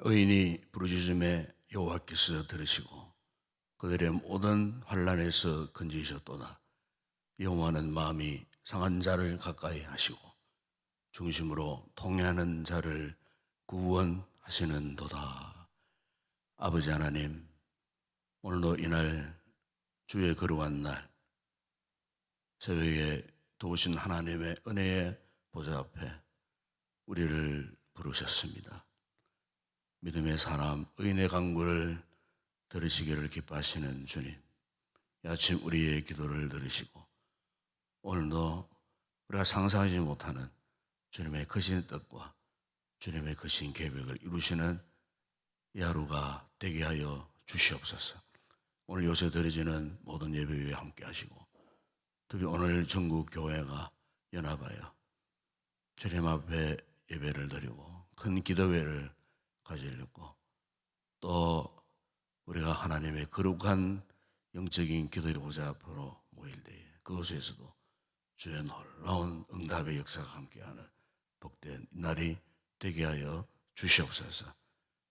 의인이 부르짖음에 여호와께서 들으시고 그들의 모든 환난에서 건지셨도다. 여호와는 마음이 상한 자를 가까이 하시고 중심으로 통회하는 자를 구원하시는도다. 아버지 하나님, 오늘도 이날 주의 거룩한 날 새벽에 도우신 하나님의 은혜의 보좌 앞에 우리를 부르셨습니다. 믿음의 사람, 의인의 간구를 들으시기를 기뻐하시는 주님, 이 아침 우리의 기도를 들으시고 오늘도 우리가 상상하지 못하는 주님의 크신 뜻과 주님의 크신 계획을 이루시는 이 하루가 되게 하여 주시옵소서. 오늘 요새 드려지는 모든 예배에 함께 하시고 특히 오늘 전국 교회가 연합하여 주님 앞에 예배를 드리고 큰 기도회를 가지려고 또 우리가 하나님의 거룩한 영적인 기도의 보좌 앞으로 모일 때에 그곳에서도 주의 놀라운 응답의 역사가 함께하는 복된 날이 되게 하여 주시옵소서.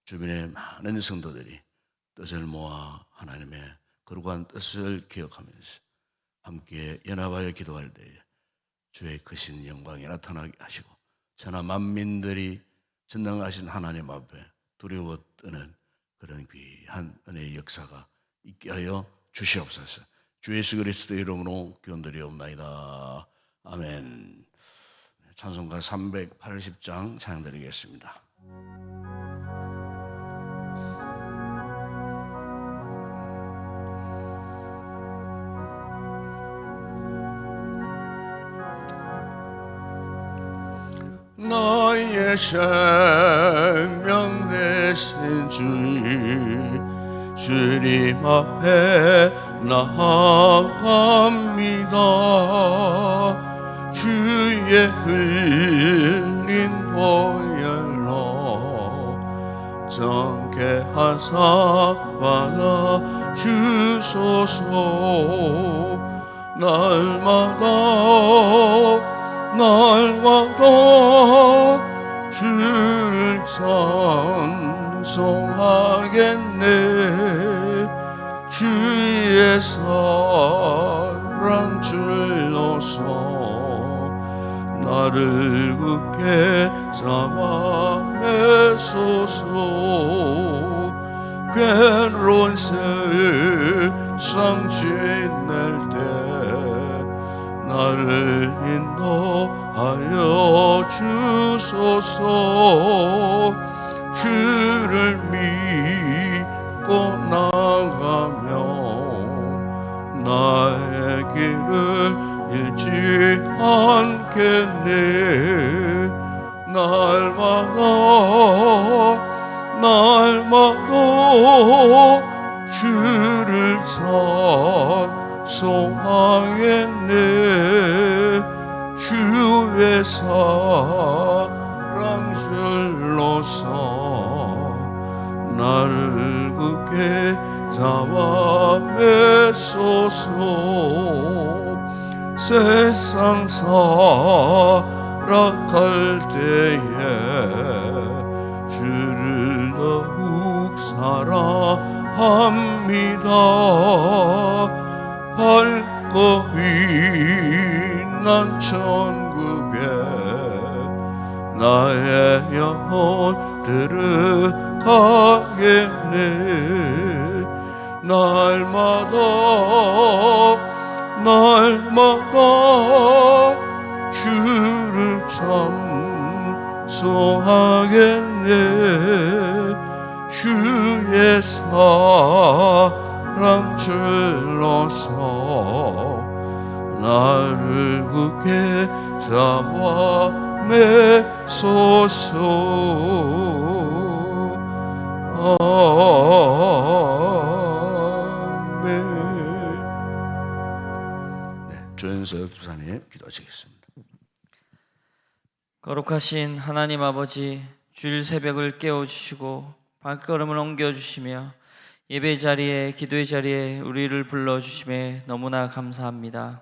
주변의 많은 성도들이 뜻을 모아 하나님의 거룩한 뜻을 기억하면서 함께 연합하여 기도할 때에 주의 크신 영광이 나타나게 하시고 천하 만민들이 전능하신 하나님 앞에 두려워 떠는 그런 귀한 은혜의 역사가 있게 하여 주시옵소서. 주 예수 그리스도의 이름으로 기원드리옵나이다. 아멘. 찬송가 380장 찬양드리겠습니다. 나의 생명 되신 주님 앞에 나아갑니다. 주의 흘린 보혈로 정케 하사 받아 주소서. 날마다 주를 찬송하겠네. 주의 사랑 줄로서 나를 굳게 잡아 매소서. 괴로운 세상 지낼 때 나를 인도하여 주소서. 주를 믿고 나가며 나의 길을 잃지 않겠네. 날마다 주를 찬송하겠네. 주의 사랑 줄로서 나를 굳게 잡아 매소서. 세상 살아갈 때에 주를 더욱 사랑합니다. 밝고 난 천국에 나의 영혼 들어가겠네. 날마다 주를 찬송하겠네. 주의 사랑 줄로서 나를 굳게 잡아 매소서. 아멘. 조연석 부사님 기도하시겠습니다. 거룩하신 하나님 아버지, 주일 새벽을 깨워주시고 발걸음을 옮겨주시며 예배 자리에 기도의 자리에 우리를 불러주심에 너무나 감사합니다.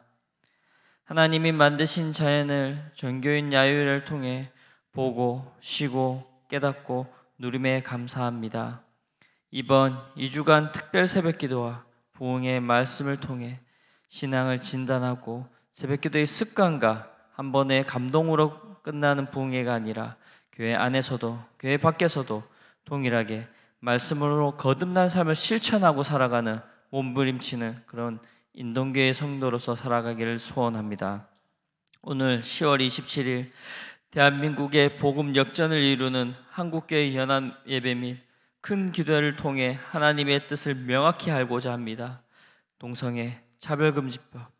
하나님이 만드신 자연을 종교인 야유회를 통해 보고 쉬고 깨닫고 누림에 감사합니다. 이번 2주간 특별 새벽기도와 부흥의 말씀을 통해 신앙을 진단하고 새벽기도의 습관과 한 번의 감동으로 끝나는 부흥회가 아니라 교회 안에서도 교회 밖에서도 동일하게 말씀으로 거듭난 삶을 실천하고 살아가는 몸부림치는 그런 인동교회 성도로서 살아가기를 소원합니다. 오늘 10월 27일 대한민국의 복음 역전을 이루는 한국교회 연합 예배 및 큰 기도회를 통해 하나님의 뜻을 명확히 알고자 합니다. 동성애, 차별금지법,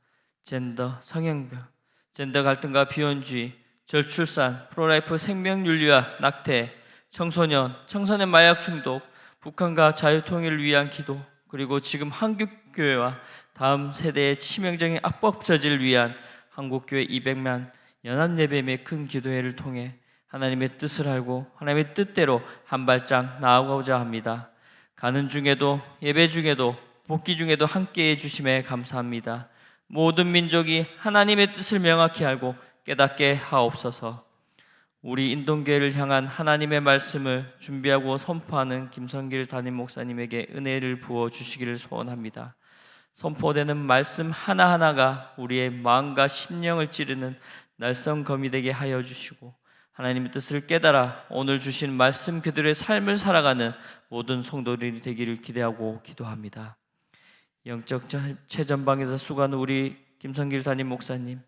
젠더, 성형병, 젠더 갈등과 비혼주의, 저출산, 프로라이프 생명윤리와 낙태, 청소년 마약 중독, 북한과 자유통일을 위한 기도, 그리고 지금 한국교회와 다음 세대의 치명적인 악법 저지를 위한 한국교회 200만 연합예배 및 큰 기도회를 통해 하나님의 뜻을 알고 하나님의 뜻대로 한 발짝 나아가고자 합니다. 가는 중에도 예배 중에도 복귀 중에도 함께해 주심에 감사합니다. 모든 민족이 하나님의 뜻을 명확히 알고 깨닫게 하옵소서. 우리 인동교회를 향한 하나님의 말씀을 준비하고 선포하는 김성길 담임 목사님에게 은혜를 부어 주시기를 소원합니다. 선포되는 말씀 하나하나가 우리의 마음과 심령을 찌르는 날성검이 되게 하여 주시고 하나님의 뜻을 깨달아 오늘 주신 말씀 그대로의 삶을 살아가는 모든 성도들이 되기를 기대하고 기도합니다. 영적 최전방에서 수고하는 우리 김성길 담임 목사님,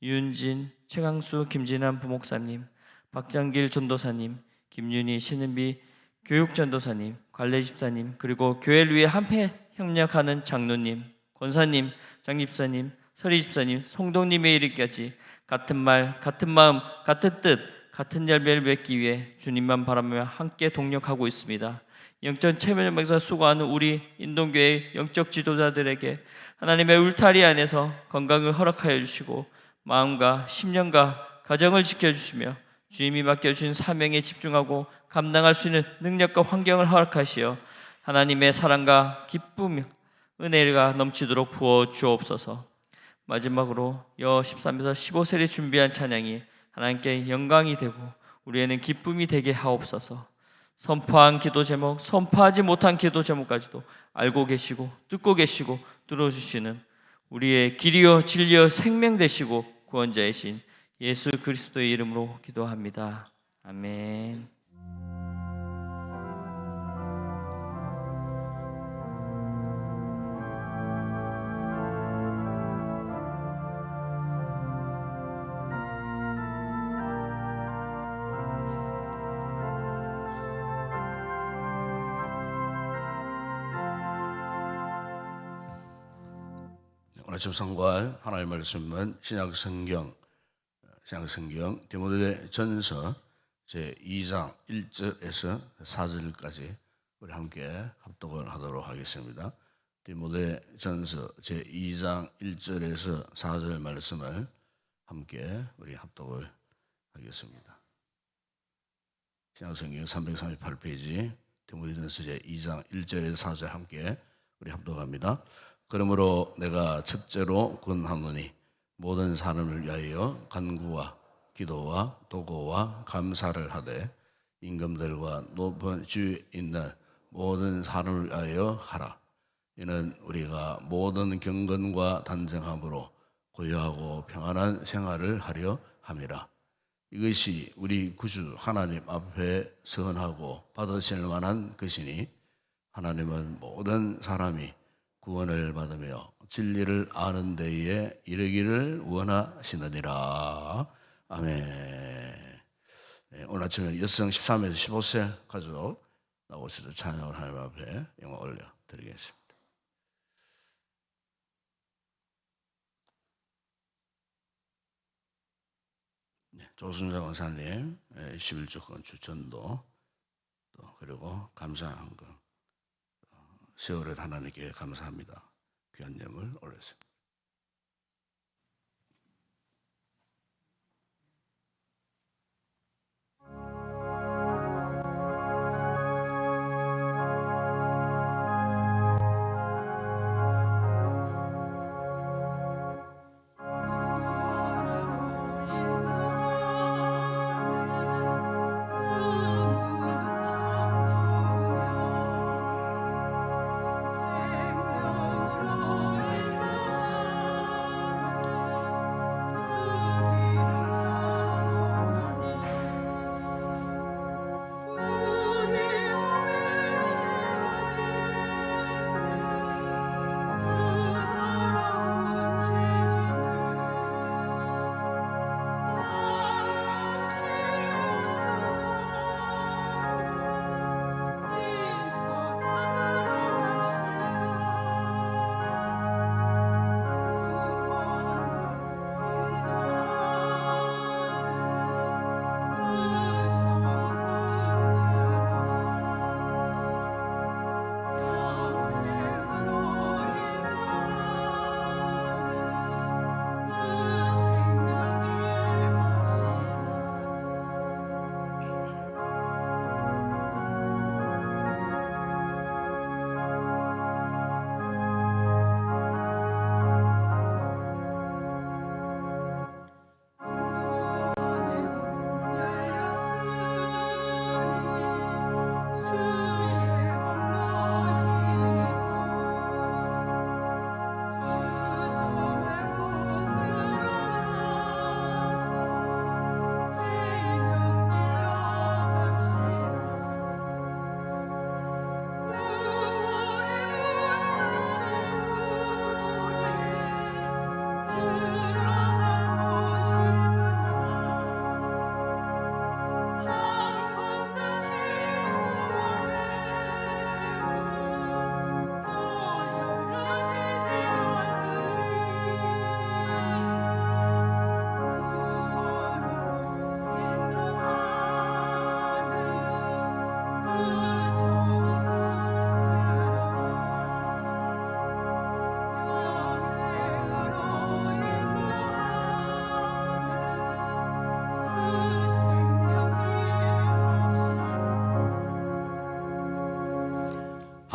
윤진, 최강수, 김진환 부목사님, 박장길 전도사님, 김윤희, 신은비 교육전도사님, 관례집사님, 그리고 교회를 위해 한패 협력하는 장로님, 권사님, 장집사님, 서리집사님, 성도님의 이르기까지 같은 말, 같은 마음, 같은 뜻, 같은 열매를 맺기 위해 주님만 바라며 함께 동력하고 있습니다. 영적 체면에서 수고하는 우리 인동교회 영적 지도자들에게 하나님의 울타리 안에서 건강을 허락하여 주시고 마음과 심령과 가정을 지켜주시며 주님이 맡겨주신 사명에 집중하고 감당할 수 있는 능력과 환경을 허락하시어 하나님의 사랑과 기쁨, 은혜가 넘치도록 부어 주옵소서. 마지막으로 여 13에서 15세를 준비한 찬양이 하나님께 영광이 되고 우리에는 기쁨이 되게 하옵소서. 선포한 기도 제목, 선포하지 못한 기도 제목까지도 알고 계시고 듣고 계시고 들어주시는 우리의 길이요 진리요 생명 되시고 구원자이신 예수 그리스도의 이름으로 기도합니다. 아멘. 오늘 아침 성구할 하나님의 말씀은 신약성경 디모데전서 제2장 1절에서 4절까지 우리 함께 합독을 하도록 하겠습니다. 디모데전서 제2장 1절에서 4절 말씀을 함께 우리 합독을 하겠습니다. 신약성경 338페이지 디모데전서 제2장 1절에서 4절 함께 우리 합독합니다. 그러므로 내가 첫째로 권하노니 모든 사람을 위하여 간구와 기도와 도고와 감사를 하되 임금들과 높은 주에 있는 모든 사람을 위하여 하라. 이는 우리가 모든 경건과 단정함으로 고요하고 평안한 생활을 하려 함이라. 이것이 우리 구주 하나님 앞에 선하고 받으실 만한 것이니 하나님은 모든 사람이 구원을 받으며 진리를 아는 데에 이르기를 원하시느니라. 아멘. 네, 오늘 아침에 여성 13에서 15세 가족 나오셔서 찬양을 하나님 앞에 영광 올려드리겠습니다. 네, 조순자 권사님 11조 건축 전도 또 그리고 감사한 것 세월의 하나님께 감사합니다. 귀한 예물 올렸습니다.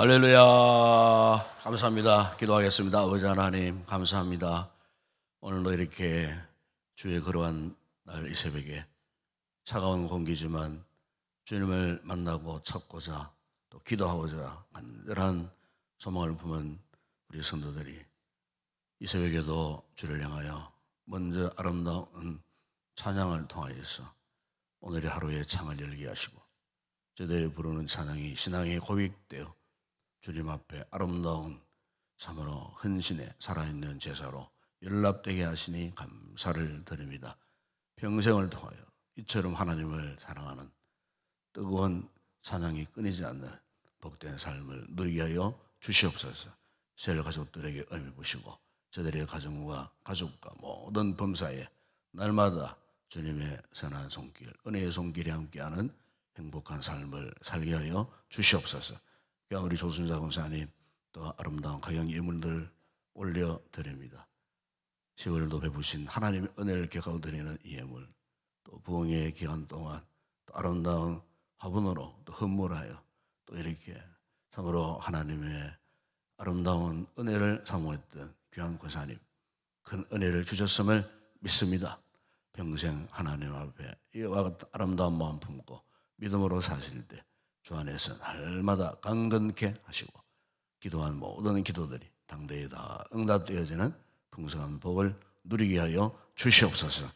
할렐루야. 감사합니다. 기도하겠습니다. 아버지 하나님 감사합니다. 오늘도 이렇게 주의 거룩한 날 이 새벽에 차가운 공기지만 주님을 만나고 찾고자 또 기도하고자 간절한 소망을 품은 우리 성도들이 이 새벽에도 주를 향하여 먼저 아름다운 찬양을 통하여서 오늘의 하루의 창을 열게 하시고 저들이 부르는 찬양이 신앙의 고백되어 주님 앞에 아름다운 참으로 헌신의 살아있는 제사로 연락되게 하시니 감사를 드립니다. 평생을 통하여 이처럼 하나님을 사랑하는 뜨거운 찬양이 끊이지 않는 복된 삶을 누리게 하여 주시옵소서. 세일 가족들에게 은혜 부시고 저들의 가정과 가족과 모든 범사에 날마다 주님의 선한 손길, 은혜의 손길이 함께하는 행복한 삶을 살게 하여 주시옵소서. 우리 조순자 권사님 또 아름다운 가정 예물들 올려드립니다. 10월도 베푸신 하나님의 은혜를 격하고 드리는 이 예물, 또 부흥의 기간 동안 또 아름다운 화분으로 또 헌물하여 또 이렇게 참으로 하나님의 아름다운 은혜를 사모했던 귀한 권사님, 큰 은혜를 주셨음을 믿습니다. 평생 하나님 앞에 이와 같은 아름다운 마음 품고 믿음으로 사실 때 주 안에서 날마다 강건케 하시고 기도한 모든 기도들이 당대에 다 응답되어지는 풍성한 복을 누리게 하여 주시옵소서.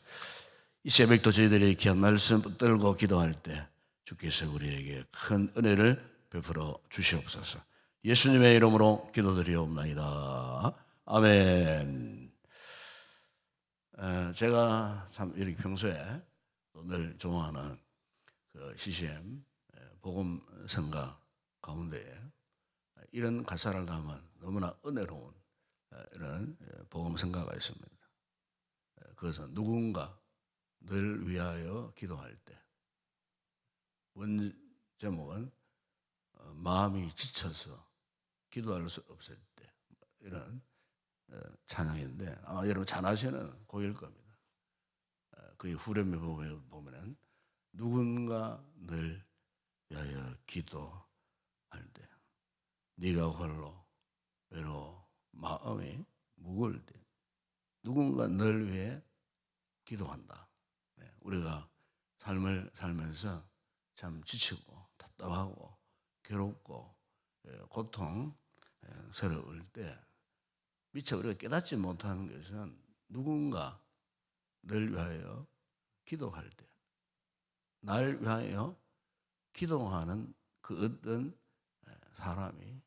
이 새벽도 저희들이 귀한 말씀 붙들고 기도할 때 주께서 우리에게 큰 은혜를 베풀어 주시옵소서. 예수님의 이름으로 기도드리옵나이다. 아멘. 제가 참 이렇게 평소에 늘 좋아하는 그 CCM 복음 성가 가운데 이런 가사를 담은 너무나 은혜로운 이런 복음 성가가 있습니다. 그것은 누군가 늘 위하여 기도할 때, 원 제목은 마음이 지쳐서 기도할 수 없을 때, 이런 찬양인데 아마 여러분 잘 아시는 곡일 겁니다. 그 후렴에 보면은 누군가 늘 위하여 기도할 때, 네가 홀로 외로워 마음이 무거울 때 누군가 널 위해 기도한다. 우리가 삶을 살면서 참 지치고 답답하고 괴롭고 고통스러울 때 미처 우리가 깨닫지 못하는 것은 누군가 널 위하여 기도할 때, 날 위하여 기도하는 그 어떤 사람이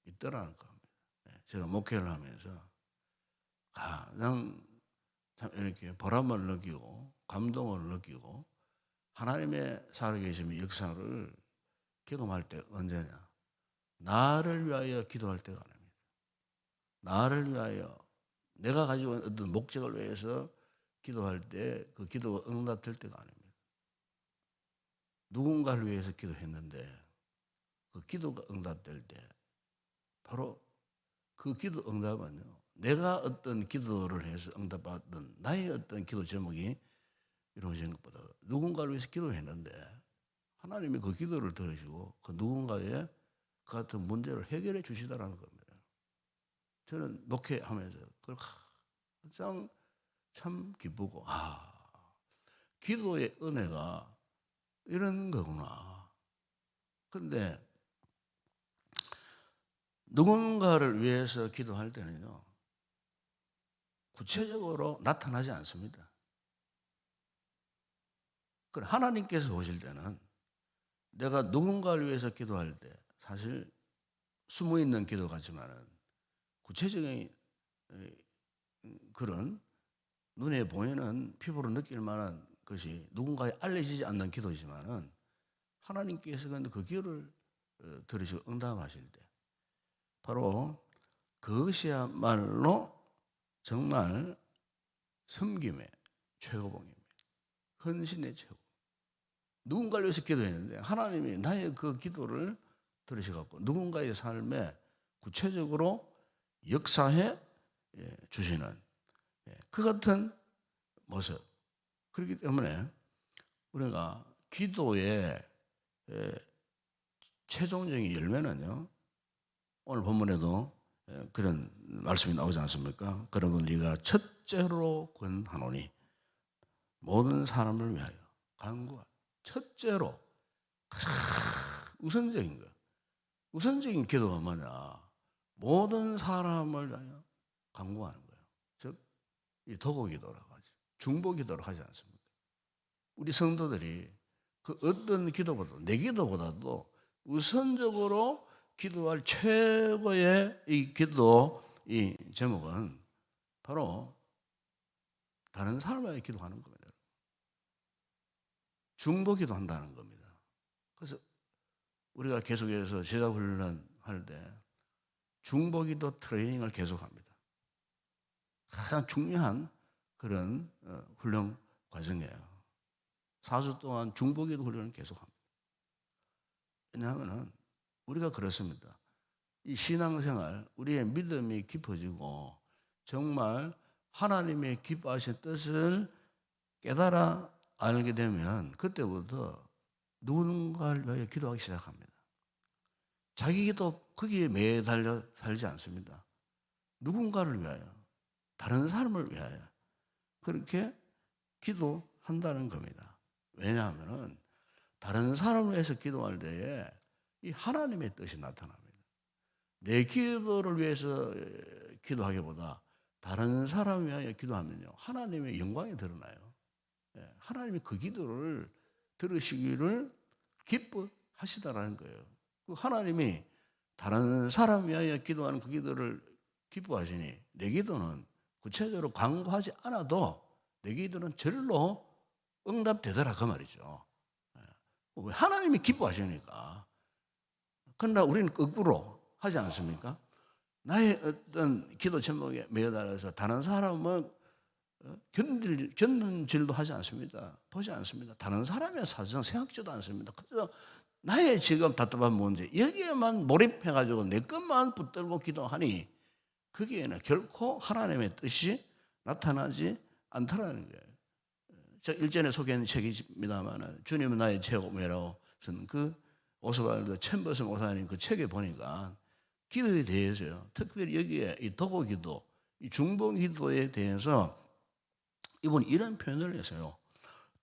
있더라는 겁니다. 제가 목회를 하면서 가장 참 이렇게 보람을 느끼고 감동을 느끼고 하나님의 살아계심의 역사를 경험할 때 언제냐? 나를 위하여 기도할 때가 아닙니다. 나를 위하여 내가 가지고 있는 어떤 목적을 위해서 기도할 때 그 기도가 응답될 때가 아닙니다. 누군가를 위해서 기도했는데 그 기도가 응답될 때 바로 그 기도 응답은요, 내가 어떤 기도를 해서 응답받던 나의 어떤 기도 제목이 이루어진 것보다 누군가를 위해서 기도했는데 하나님이 그 기도를 들으시고 그 누군가의 그 같은 문제를 해결해 주시다라는 겁니다. 저는 목회하면서 그걸 가장 참 기쁘고 기도의 은혜가 이런 거구나. 그런데 누군가를 위해서 기도할 때는요, 구체적으로 나타나지 않습니다. 그럼 하나님께서 보실 때는 내가 누군가를 위해서 기도할 때 사실 숨어있는 기도 같지만은 구체적인 그런 눈에 보이는 피부로 느낄 만한 것이 누군가에 알려지지 않는 기도이지만은 하나님께서 그 기도를 들으시고 응답하실 때 바로 그것이야말로 정말 섬김의 최고봉입니다. 헌신의 최고. 누군가를 위해서 기도했는데 하나님이 나의 그 기도를 들으셔갖고 누군가의 삶에 구체적으로 역사해 주시는 그 같은 모습. 그렇기 때문에 우리가 기도의 최종적인 열매는요, 오늘 본문에도 그런 말씀이 나오지 않습니까? 그러면 네가 첫째로 권하노니 모든 사람을 위하여 간구하라. 첫째로 우선적인 거. 우선적인 기도가 뭐냐? 모든 사람을 위하여 간구하는 거예요. 즉, 이 도고 기도라고 하죠. 중보 기도를 하지 않습니까? 우리 성도들이 그 어떤 기도보다도, 내 기도보다도 우선적으로 기도할 최고의 이 기도, 이 제목은 바로 다른 사람에게 기도하는 겁니다. 중보 기도한다는 겁니다. 그래서 우리가 계속해서 제자 훈련 할 때 중보 기도 트레이닝을 계속합니다. 가장 중요한 그런 훈련 과정이에요. 4주 동안 중보 기도 훈련을 계속합니다. 왜냐하면 우리가 그렇습니다. 이 신앙생활, 우리의 믿음이 깊어지고 정말 하나님의 기뻐하신 뜻을 깨달아 알게 되면 그때부터 누군가를 위하여 기도하기 시작합니다. 자기 기도 거기에 매달려 살지 않습니다. 누군가를 위하여, 다른 사람을 위하여 그렇게 기도한다는 겁니다. 왜냐하면 다른 사람을 위해서 기도할 때에 이 하나님의 뜻이 나타납니다. 내 기도를 위해서 기도하기보다 다른 사람을 위하여 기도하면요, 하나님의 영광이 드러나요. 하나님이 그 기도를 들으시기를 기뻐하시다라는 거예요. 그 하나님이 다른 사람 위하여 기도하는 그 기도를 기뻐하시니 내 기도는 구체적으로 강구하지 않아도 내 기도는 절로 응답되더라 그 말이죠. 하나님이 기뻐하시니까. 그러나 우리는 거꾸로 하지 않습니까? 나의 어떤 기도 제목에 매달려서 다른 사람은 견는 질도 하지 않습니다. 보지 않습니다. 다른 사람의 사정 생각지도 않습니다. 그래서 나의 지금 답답한 문제 여기에만 몰입해가지고 내 것만 붙들고 기도하니 거기에는 결코 하나님의 뜻이 나타나지 않더라는 거예요. 제가 일전에 소개한 책입니다만 주님은 나의 최고매라고 쓴 그 오스왈드 챔버스 목사님 그 책에 보니까 기도에 대해서요, 특별히 여기에 이 도고 기도, 이 중보 기도에 대해서 이분이 이런 표현을 했어요.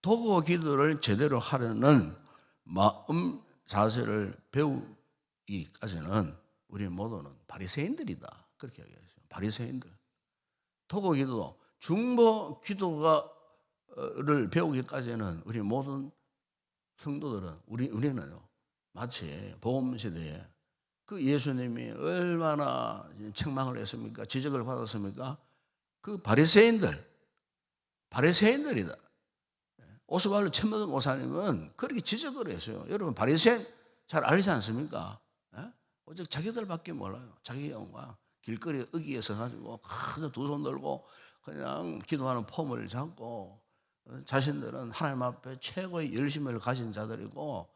도고 기도를 제대로 하려는 마음 자세를 배우기까지는 우리 모두는 바리새인들이다. 그렇게 이야기했어요. 바리새인들. 도고 기도, 중보 기도를 배우기까지는 우리 모든 성도들은 우리는요, 마치 복음 시대에 그 예수님이 얼마나 책망을 했습니까? 지적을 받았습니까? 그 바리새인들이다. 오스왈드 챔버스 목사님은 그렇게 지적을 했어요. 여러분 바리새인 잘 알지 않습니까? 오직 자기들밖에 몰라요. 자기 영광 길거리 어귀에 서가지고 큰 두 손 들고 그냥 기도하는 폼을 잡고 자신들은 하나님 앞에 최고의 열심을 가진 자들이고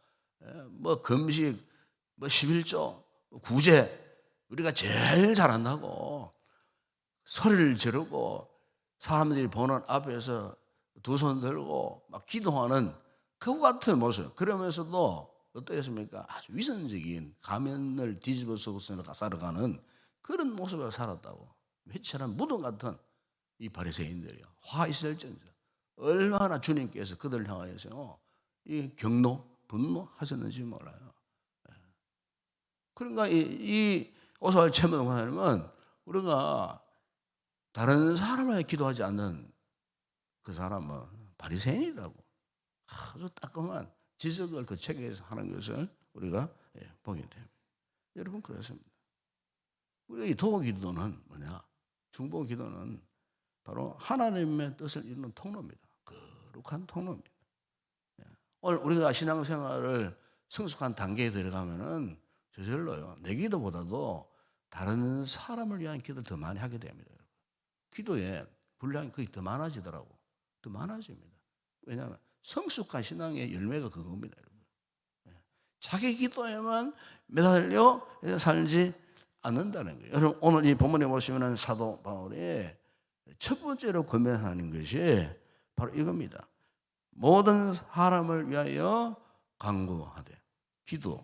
뭐 금식, 뭐 11조, 구제 우리가 제일 잘한다고 소리를 지르고 사람들이 보는 앞에서 두 손 들고 막 기도하는 그와 같은 모습. 그러면서도 어떠했습니까? 아주 위선적인 가면을 뒤집어 쓰고 살아가는 그런 모습을 살았다고. 회칠한 무덤 같은 이 바리새인들이요. 화 있을진저 얼마나 주님께서 그들을 향하여서 이 경노, 분노하셨는지 몰라요. 그러니까 이 오스왈드 챔버스 목사님은 우리가 다른 사람에게 기도하지 않는 그 사람은 바리새인이라고 아주 따끔한 지적을 그 책에서 하는 것을 우리가 보게 됩니다. 여러분 그렇습니다. 우리가 이 도고 기도는 뭐냐? 중보 기도는 바로 하나님의 뜻을 이루는 통로입니다. 거룩한 통로입니다. 오늘 우리가 신앙생활을 성숙한 단계에 들어가면은 저절로요, 내 기도보다도 다른 사람을 위한 기도를 더 많이 하게 됩니다. 기도에 분량이 거의 더 많아지더라고. 더 많아집니다. 왜냐하면 성숙한 신앙의 열매가 그겁니다. 여러분. 자기 기도에만 매달려 살지 않는다는 거예요. 여러분 오늘 이 본문에 보시면 사도 바울이 첫 번째로 권면하는 것이 바로 이겁니다. 모든 사람을 위하여 간구하되 기도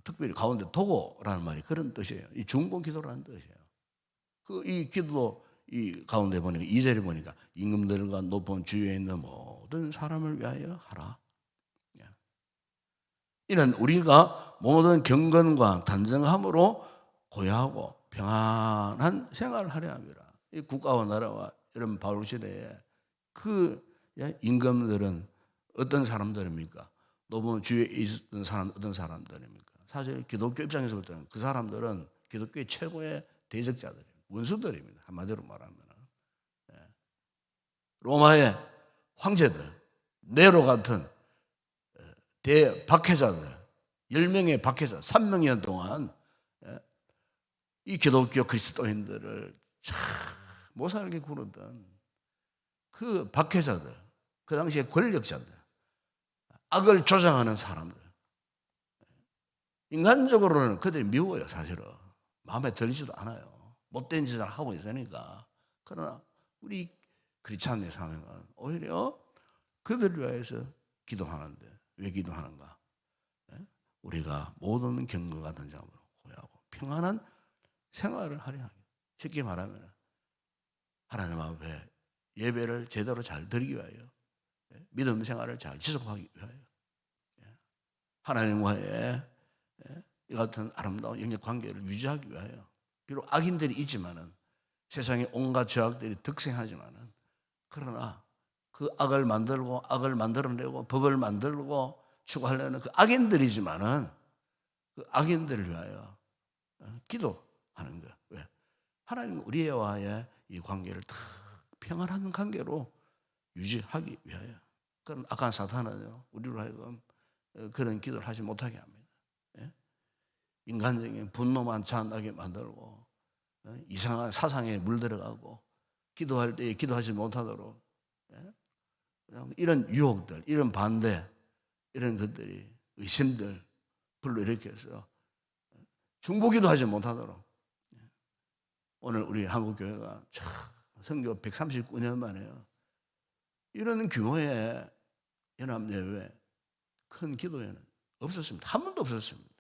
특별히 가운데 도고라는 말이 그런 뜻이에요. 이 중보 기도라는 뜻이에요. 이 기도 이 가운데 보니까 2절에 보니까 임금들과 높은 주위에 있는 모든 사람을 위하여 하라. 이는 우리가 모든 경건과 단정함으로 고요하고 평안한 생활을 하려 함이라. 이 국가와 나라와 이런 바울 시대에 임금들은 어떤 사람들입니까? 높은 주위에 있던 사람 어떤 사람들입니까? 사실 기독교 입장에서 볼 때는 그 사람들은 기독교의 최고의 대적자들이에요. 원수들입니다. 한마디로 말하면. 로마의 황제들, 네로 같은 대박해자들, 10명의 박해자, 300년 동안 이 기독교 그리스도인들을 참 못 살게 구르던 그 박해자들, 그 당시에 권력자들, 악을 조장하는 사람들, 인간적으로는 그들이 미워요. 사실은 마음에 들지도 않아요. 못된 짓을 하고 있으니까. 그러나 우리 크리스찬의 사명은 오히려 그들을 위해서 기도하는데, 왜 기도하는가? 우리가 모든 경건과 단정함으로 고요하고 평안한 생활을 하려 하기. 쉽게 말하면 하나님 앞에 예배를 제대로 잘 드리기 위하여, 믿음 생활을 잘 지속하기 위하여, 하나님과의 이 같은 아름다운 영적 관계를 유지하기 위하여, 비록 악인들이 있지만은 세상에 온갖 죄악들이 득생하지만은, 그러나 그 악을 만들고 악을 만들어내고 법을 만들고 추구하려는 그 악인들이지만은 그 악인들을 위하여 기도하는 거야. 왜? 하나님 우리와의 이 관계를 다 평안한 관계로 유지하기 위하여. 그럼 악한 사탄은요, 우리로 하여금 그런 기도를 하지 못하게 합니다. 인간적인 분노만 자나게 만들고 이상한 사상에 물들어가고 기도할 때 기도하지 못하도록 이런 유혹들, 이런 반대, 이런 것들이 의심들 불러일으켜서 중보기도 하지 못하도록. 오늘 우리 한국교회가 선교 139년 만에요, 이런 규모의 연합예배 큰 기도회는 없었습니다. 한 번도 없었습니다.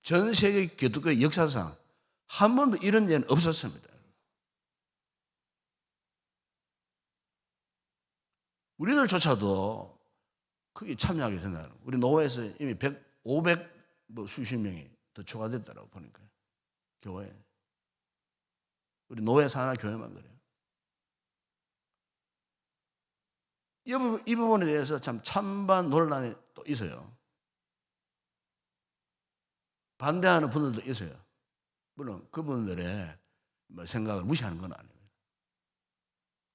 전 세계 기독교 역사상 한 번도 이런 예는 없었습니다. 우리들조차도 크게 참여하게 된다는 거예요. 우리 노회에서 이미 500 수십 명이 더 추가됐다고 보니까 교회. 우리 노회 산하 교회만 그래요. 이 부분에 대해서 참 찬반 논란이 또 있어요. 반대하는 분들도 있어요. 물론 그분들의 생각을 무시하는 건 아닙니다.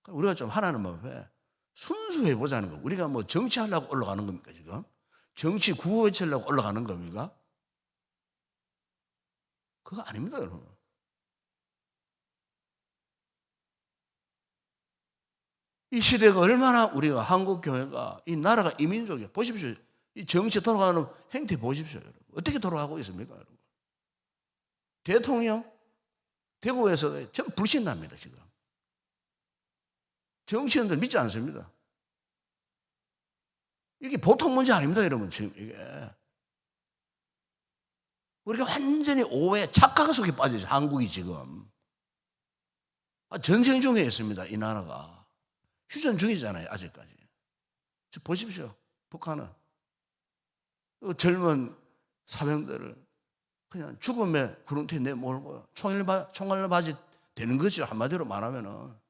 우리가 좀 하나님 앞에 순수해 보자는 거. 우리가 뭐 정치하려고 올라가는 겁니까 지금? 정치 구호 외치려고 올라가는 겁니까? 그거 아닙니다, 여러분. 이 시대가 얼마나 우리가 한국 교회가 이 나라가 이민족이에요. 보십시오. 이 정치 돌아가는 행태 보십시오, 여러분. 어떻게 돌아가고 있습니까, 여러분? 대통령 대구에서 전 불신납니다, 지금. 정치인들 믿지 않습니다. 이게 보통 문제 아닙니다, 여러분. 지금 이게 우리가 완전히 오해, 착각 속에 빠져있어요. 한국이 지금 전쟁 중에 있습니다. 이 나라가 휴전 중이잖아요, 아직까지. 보십시오, 북한은 젊은 사병들을 그냥 죽음의 구렁텅이에 내몰고 총알 맞이 되는 거죠. 한마디로 말하면은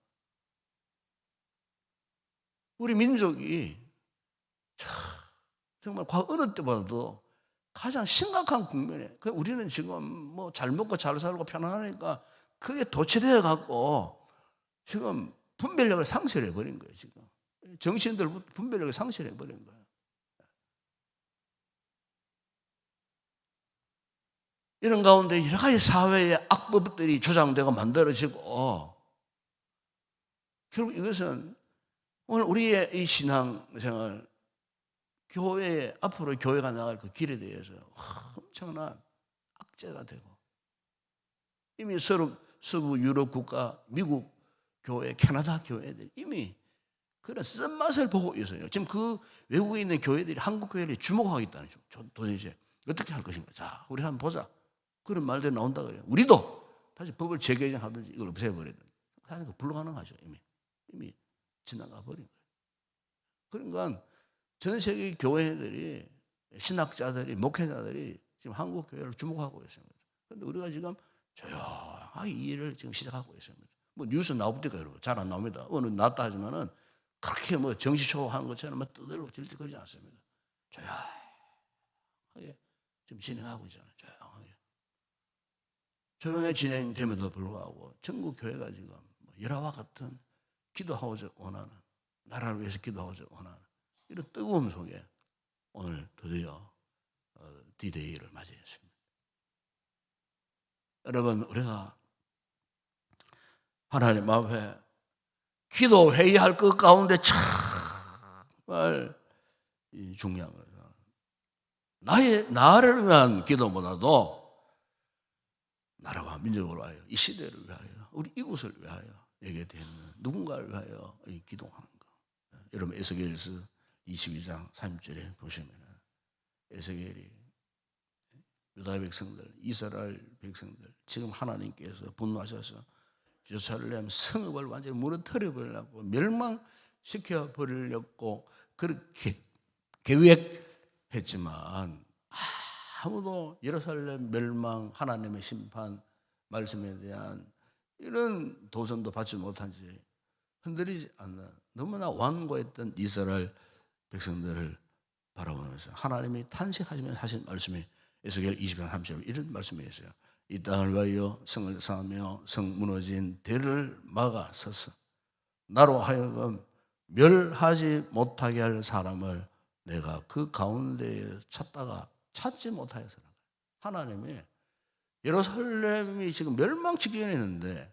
우리 민족이 정말 어느 때보다도 가장 심각한 국면에, 우리는 지금 뭐 잘 먹고 잘 살고 편안하니까 그게 도취되어 갖고 지금 분별력을 상실해 버린 거예요. 지금 정치인들 분별력을 상실해 버린 거예요. 이런 가운데 여러 가지 사회의 악법들이 주장되고 만들어지고, 결국 이것은 오늘 우리의 이 신앙생활, 교회 앞으로 교회가 나갈 그 길에 대해서 엄청난 악재가 되고, 이미 서부 유럽 국가, 미국 교회, 캐나다 교회들이 이미 그런 쓴맛을 보고 있어요. 지금 그 외국에 있는 교회들이 한국 교회를 주목하고 있다는 거죠. 도대체 어떻게 할 것인가? 자, 우리 한번 보자. 그런 말들이 나온다 그래요. 우리도 다시 법을 재개정하든지 이걸 없애버리든지. 하는 거 불가능하죠. 이미 지나가 버린 거예요. 그러니까 전 세계 교회들이, 신학자들이, 목회자들이 지금 한국 교회를 주목하고 있습니다. 그런데 우리가 지금 조용하게 이 일을 지금 시작하고 있습니다. 뭐 뉴스 나옵니까, 여러분? 잘 안 나옵니다. 어느 나왔다 하지만은 그렇게 뭐 정시쇼 하는 것처럼 막 떠들고 질질 않습니다. 조용하게 지금 진행하고 있잖아요. 조용하게. 조용하게 진행됨에도 불구하고 전국 교회가 지금 열화와 같은 기도하고자 원하는, 나라를 위해서 기도하고자 원하는 이런 뜨거움 속에 오늘 드디어 D-Day를 맞이했습니다. 여러분, 우리가 하나님 앞에 기도 회의할 것 가운데 정말 중요한 거죠. 나를 위한 기도보다도 나라와 민족을 위하여, 이 시대를 위하여, 우리 이곳을 위하여, 여기에 있는 누군가를 위하여 기도하는 거. 여러분, 에스겔서 22장 3절에 보시면 에스겔이 유다 백성들, 이스라엘 백성들, 지금 하나님께서 분노하셔서 예루살렘 성읍을 완전히 무너뜨려 버리려고, 멸망시켜 버리려고 그렇게 계획했지만 아무도 예루살렘 멸망, 하나님의 심판 말씀에 대한 이런 도전도 받지 못한 채 흔들리지 않는 너무나 완고했던 이스라엘 백성들을 바라보면서 하나님이 탄식하시면서 하신 말씀이 에스겔 20장 3절 이런 말씀이 있어요. 이 땅을 위하여 성을 쌓으며 성 무너진 대를 막아 서서 나로 하여금 멸하지 못하게 할 사람을 내가 그 가운데에 찾다가 찾지 못하여서. 하나님이 예루살렘이 지금 멸망 직전에 있는데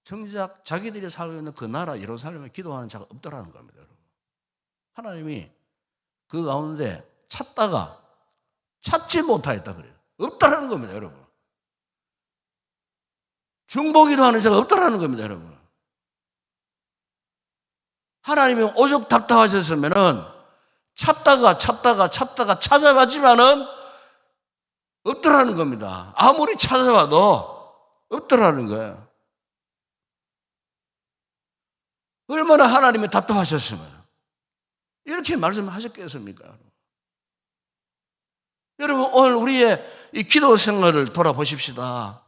정작 자기들이 살고 있는 그 나라 예루살렘에 기도하는 자가 없더라는 겁니다. 여러분. 하나님이 그 가운데 찾다가 찾지 못하였다 그래요. 없다라는 겁니다, 여러분. 중보기도 하는 자가 없다라는 겁니다, 여러분. 하나님이 오죽 답답하셨으면은 찾다가 찾아봤지만은 없더라는 겁니다. 아무리 찾아봐도 없더라는 거예요. 얼마나 하나님이 답답하셨으면 이렇게 말씀하셨겠습니까? 여러분, 오늘 우리의 이 기도 생활을 돌아보십시다.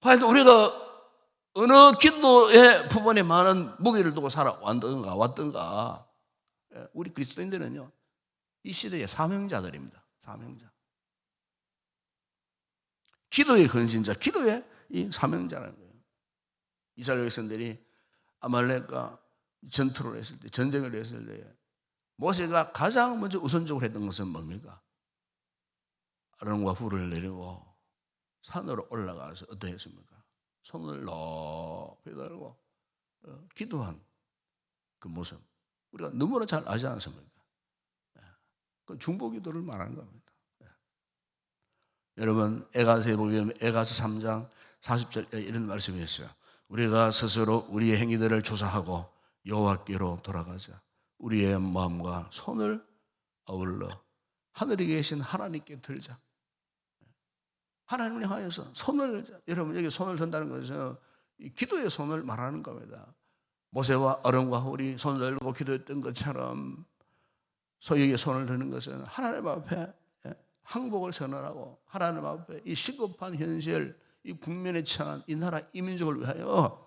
과연 우리가 어느 기도의 부분에 많은 무게를 두고 왔던가. 우리 그리스도인들은요, 이 시대의 사명자들입니다. 사명자. 기도의 헌신자, 기도의 이 사명자라는 거예요. 이스라엘 백성들이 아말렉과 전투를 했을 때, 전쟁을 했을 때 모세가 가장 먼저 우선적으로 했던 것은 뭡니까? 아론과 훌을 내리고 산으로 올라가서 어떻게 했습니까? 손을 높이 들고 기도한 그 모습, 우리가 너무나 잘 아지 않습니까? 그 중보기도를 말하는 겁니다. 여러분, 에가서에 보면 에가서 3장 40절에 이런 말씀이 있어요. 우리가 스스로 우리의 행위들을 조사하고 여호와께로 돌아가자. 우리의 마음과 손을 아울러 하늘에 계신 하나님께 들자. 하나님을 향해서 손을, 여러분, 여기 손을 든다는 것은 이 기도의 손을 말하는 겁니다. 모세와 아론과 훌이 손을 들고 기도했던 것처럼 소유의 손을 드는 것은 하나님 앞에 항복을 선언하고 하나님 앞에 이 시급한 현실, 이 국면에 처한 이 나라 이 민족을 위하여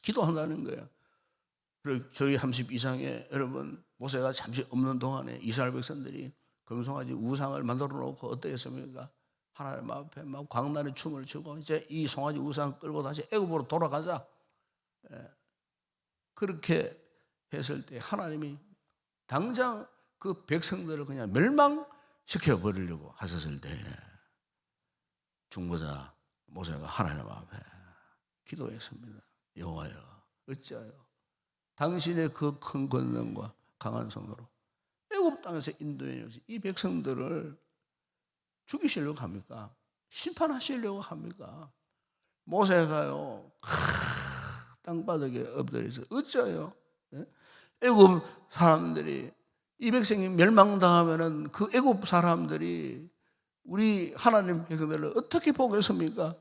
기도한다는 거예요. 그리고 저희 32장에 여러분, 모세가 잠시 없는 동안에 이스라엘 백성들이 금송아지 우상을 만들어 놓고 어떠했습니까? 하나님 앞에 막 광란의 춤을 추고 이제 이 송아지 우상 끌고 다시 애굽으로 돌아가자. 그렇게 했을 때 하나님이 당장 그 백성들을 그냥 멸망시켜 버리려고 하셨을 때 중보자 모세가 하나님 앞에 기도했습니다. 여호와여, 어찌하여 당신의 그 큰 권능과 강한 손으로 애굽 땅에서 인도해 주신 이 백성들을 죽이시려고 합니까? 심판하시려고 합니까? 모세가요, 땅바닥에 엎드려서 어찌하여 애굽 사람들이 이 백성이 멸망당하면은 그 애굽 사람들이 우리 하나님 백성들을 어떻게 보겠습니까?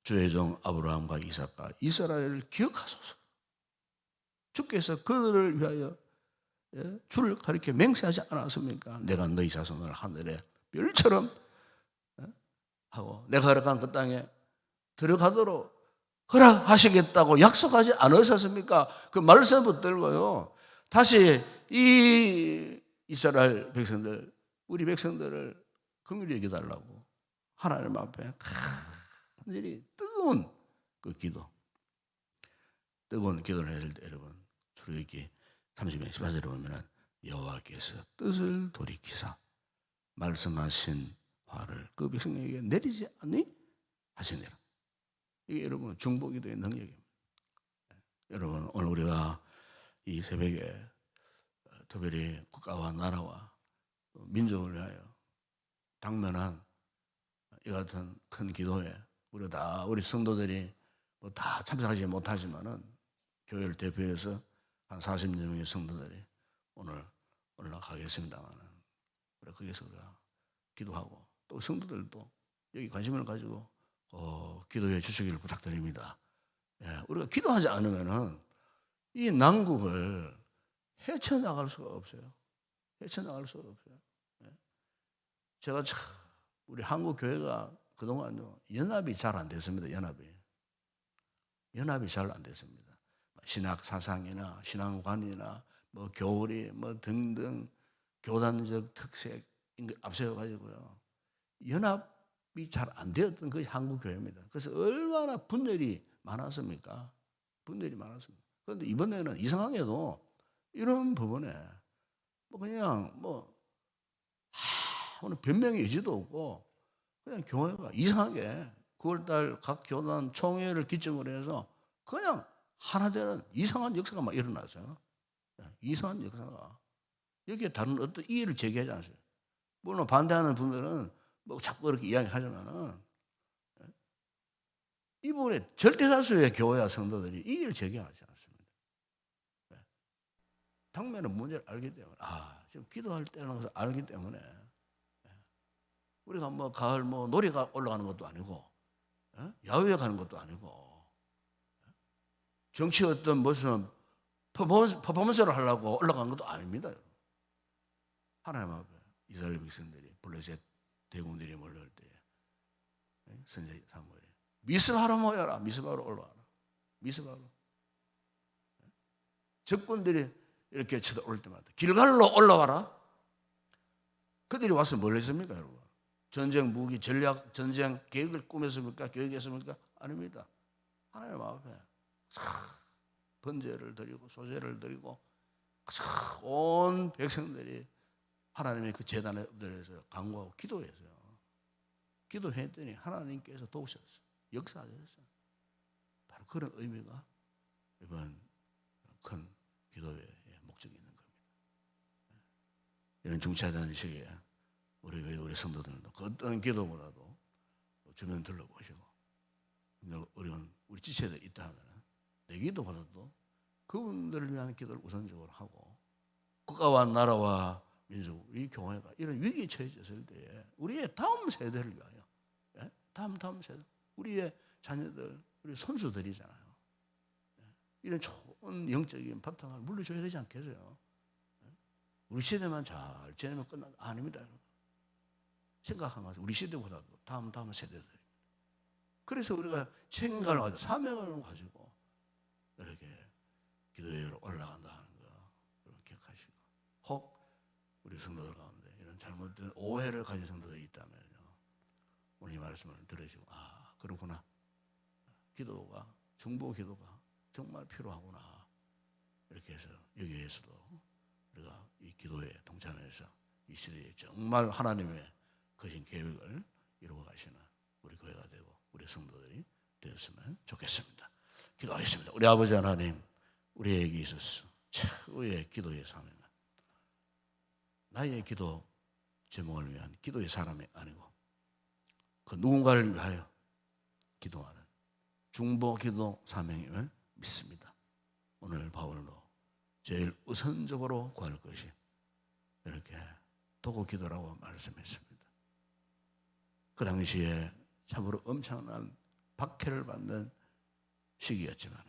주의 종 아브라함과 이삭과 이스라엘을 기억하소서. 주께서 그들을 위하여 주를 가리켜 맹세하지 않았습니까? 내가 너희 자손을 하늘의 별처럼 하고 내가 허락한 그 땅에 들어가도록 허락하시겠다고 약속하지 않으셨습니까? 그 말씀 붙들고요. 다시 이 이스라엘 백성들, 우리 백성들을 긍휼히 여겨달라고 하나님 앞에 간절히 뜨거운 그 기도, 뜨거운 기도를 했을 때 여러분 출애굽기 30장 18절에 보면은 여호와께서 뜻을 돌이키사 말씀하신 화를 그 백성에게 내리지 않니 하시니라. 이게 여러분 중보기도의 능력입니다. 여러분 오늘 우리가 이 새벽에 특별히 국가와 나라와 민족을 위하여 당면한 이 같은 큰 기도에 우리 성도들이 뭐 다 참석하지 못하지만은 교회를 대표해서 한 40여 명의 성도들이 오늘 올라가겠습니다만은 거기서 우리가 기도하고 또 성도들도 여기 관심을 가지고 기도해 주시기를 부탁드립니다. 예, 우리가 기도하지 않으면은 이 난국을 헤쳐나갈 수가 없어요. 헤쳐나갈 수가 없어요. 예. 제가 참 우리 한국 교회가 그동안요 연합이 잘 안 됐습니다. 연합이 잘 안 됐습니다. 신학 사상이나 신앙관이나 뭐 교리 뭐 등등 교단적 특색 앞세워 가지고요 연합이 잘 안 되었던 것이 한국 교회입니다. 그래서 얼마나 분열이 많았습니까? 분열이 많았습니다. 그런데 이번에는 이상하게도 이런 부분에 뭐 그냥 오늘 변명의 여지도 없고 그냥 교회가 이상하게 9월달 각 교단 총회를 기점으로 해서 그냥 하나 되는 이상한 역사가 막 일어났어요. 이상한 역사가. 여기에 다른 어떤 이의를 제기하지 않았어요. 물론 반대하는 분들은 뭐 자꾸 그렇게 이야기하지만은 이 부분에 절대다수의 교회와 성도들이 이의를 제기하지 않습니다. 당면의 문제를 알기 때문에 지금 기도할 때라는 것을 알기 때문에 우리가 뭐 가을 놀이가 올라가는 것도 아니고 야외에 가는 것도 아니고 정치 어떤 무슨 퍼포먼스를 하려고 올라간 것도 아닙니다. 하나님 앞에 이스라엘 백성들이 블레셋 대군들이 몰려올 때 선제 사무엘이 미스바로 모여라. 미스바로 올라와라. 미스바로. 적군들이 이렇게 쳐다올 때마다 길갈로 올라와라. 그들이 와서 뭘 했습니까, 여러분? 전쟁 무기, 전략, 전쟁 계획을 꾸몄습니까? 계획했습니까? 아닙니다. 하나님 앞에 번제를 드리고 소제를 드리고 온 백성들이 하나님의 그 제단에 엎드려서 간구하고 기도했어요. 기도했더니 하나님께서 도우셨어요. 역사하셨어요. 바로 그런 의미가 이번 큰 기도의 목적이 있는 겁니다. 이런 중차대한 시기에 우리 성도들도 그 어떤 기도보다도 주변 둘러보시고 우리 지체들 있다 하면 내 기도보다도 그분들을 위한 기도를 우선적으로 하고 국가와 나라와 민족, 우리 교회가 이런 위기에 처해졌을 때에 우리의 다음 세대를 위하여 다음 세대, 우리의 자녀들, 우리 손주들이잖아요. 이런 좋은 영적인 바탕을 물려줘야 되지 않겠어요? 우리 시대만 잘 지내면 끝난 아닙니다. 여러분. 생각하면서 우리 시대보다도 다음 세대들. 그래서 우리가 책임감을 가지고 사명을 가지고 이렇게 기도회로 올라간다는 거 여러분 기억하시고 혹 우리 성도들 가운데 이런 잘못된 오해를 가진 성도들이 있다면요 오늘 이 말씀을 들으시고 그렇구나 기도가 중보 기도가 정말 필요하구나 이렇게 해서 여기에서도 우리가 이 기도에 동참해서 이 시대에 정말 하나님의 거신 계획을 이루어 가시는 우리 교회가 되고 우리 성도들이 되었으면 좋겠습니다. 기도하겠습니다. 우리 아버지 하나님, 우리에게 있어서 최고의 기도의 사명은 나의 기도 제목을 위한 기도의 사람이 아니고 그 누군가를 위하여 기도하는 중보 기도 사명임을 믿습니다. 오늘 바울로 제일 우선적으로 구할 것이 이렇게 도구 기도라고 말씀했습니다. 그 당시에 참으로 엄청난 박해를 받는 시기였지만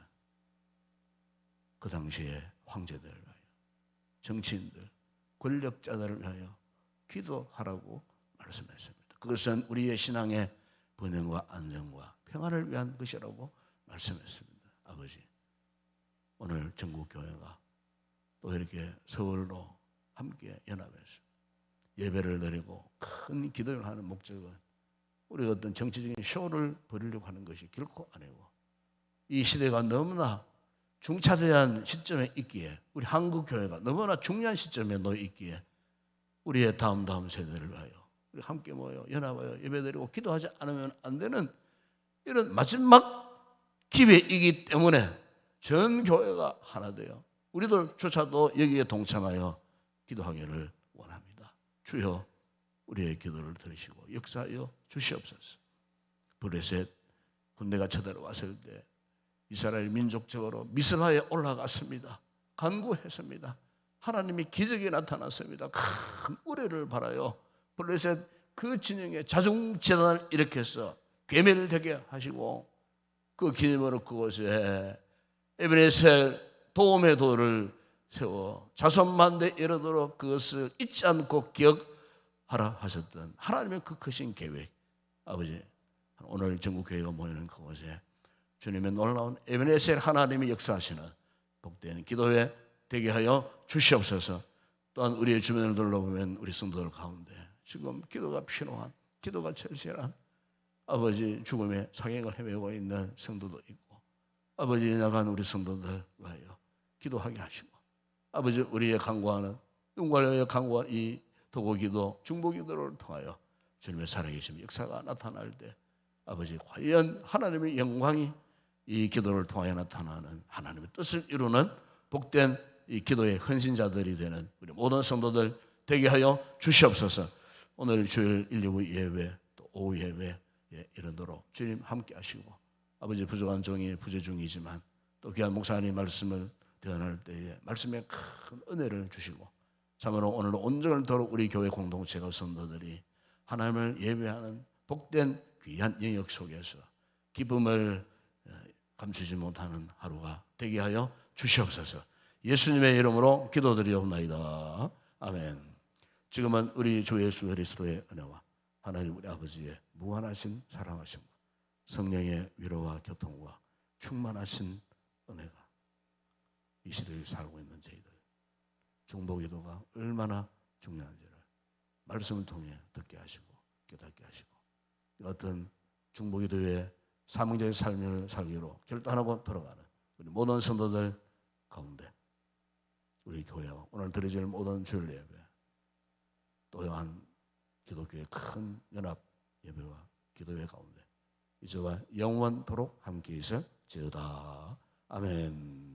그 당시에 황제들을 위하여, 정치인들, 권력자들을 위하여 기도하라고 말씀했습니다. 그것은 우리의 신앙의 번영과 안정과 평안을 위한 것이라고 말씀했습니다. 아버지, 오늘 전국교회가 또 이렇게 서울로 함께 연합해서 예배를 드리고 큰 기도를 하는 목적은 우리가 어떤 정치적인 쇼를 벌이려고 하는 것이 결코 아니고, 이 시대가 너무나 중차대한 시점에 있기에, 우리 한국교회가 너무나 중요한 시점에 놓여 있기에 우리의 다음 세대를 위하여 우리 함께 모여 연합하여 예배드리고 기도하지 않으면 안 되는 이런 마지막 기회이기 때문에 전 교회가 하나 되어 우리들조차도 여기에 동참하여 기도하기를 원합니다. 주여, 우리의 기도를 들으시고 역사하여 주시옵소서. 블레셋 군대가 쳐들어왔을 때 이스라엘 민족적으로 미스바에 올라갔습니다. 간구했습니다. 하나님이 기적이 나타났습니다. 큰 우레를 바라요. 블레셋 그 진영에 자중재단을 일으켜서 괴멸되게 하시고, 그 기념으로 그곳에 에베네셀 도움의 돌을 세워 자손만대 이르도록 그것을 잊지 않고 기억하라 하셨던 하나님의 그 크신 계획, 아버지, 오늘 전국교회가 모이는 그곳에 주님의 놀라운 에베네셀 하나님이 역사하시는 복된 기도회 되게 하여 주시옵소서. 또한 우리의 주변을 둘러보면 우리 성도들 가운데 지금 기도가 필요한, 기도가 절실한, 아버지 죽음의 상행을 헤매고 있는 성도도 있고, 아버지 나간 우리 성도들 위하여 기도하게 하시고, 아버지 우리의 간구하는, 누군가를 간구한 이 도구기도, 중보기도를 통하여 주님의 살아계심 역사가 나타날 때 아버지, 과연 하나님의 영광이 이 기도를 통하여 나타나는 하나님의 뜻을 이루는 복된 이 기도의 헌신자들이 되는 우리 모든 성도들 되게 하여 주시옵소서. 오늘 주일 1, 2부 예배, 또 오후 예배 이르도록 주님 함께 하시고, 아버지 부족한 종이 부재 중이지만 또 귀한 목사님 말씀을 대언할 때에 말씀에 큰 은혜를 주시고, 참으로 오늘 온전토록 우리 교회 공동체가 성도들이 하나님을 예배하는 복된 귀한 영역 속에서 기쁨을 감추지 못하는 하루가 되게 하여 주시옵소서. 예수님의 이름으로 기도드리옵나이다. 아멘. 지금은 우리 주 예수 그리스도의 은혜와 하나님 우리 아버지의 무한하신 사랑하심과 성령의 위로와 교통과 충만하신 은혜가 이 시대에 살고 있는 저희들 중보기도가 얼마나 중요한지를 말씀을 통해 듣게 하시고 깨닫게 하시고, 어떤 중보기도의 사명자의 삶을 살기로 결단하고 돌아가는 우리 모든 성도들 가운데 우리 교회와 오늘 드려질 모든 주일 예배, 또한 기독교의 큰 연합 예배와 기도회 가운데 이제와 영원토록 함께 있을지어다. 아멘.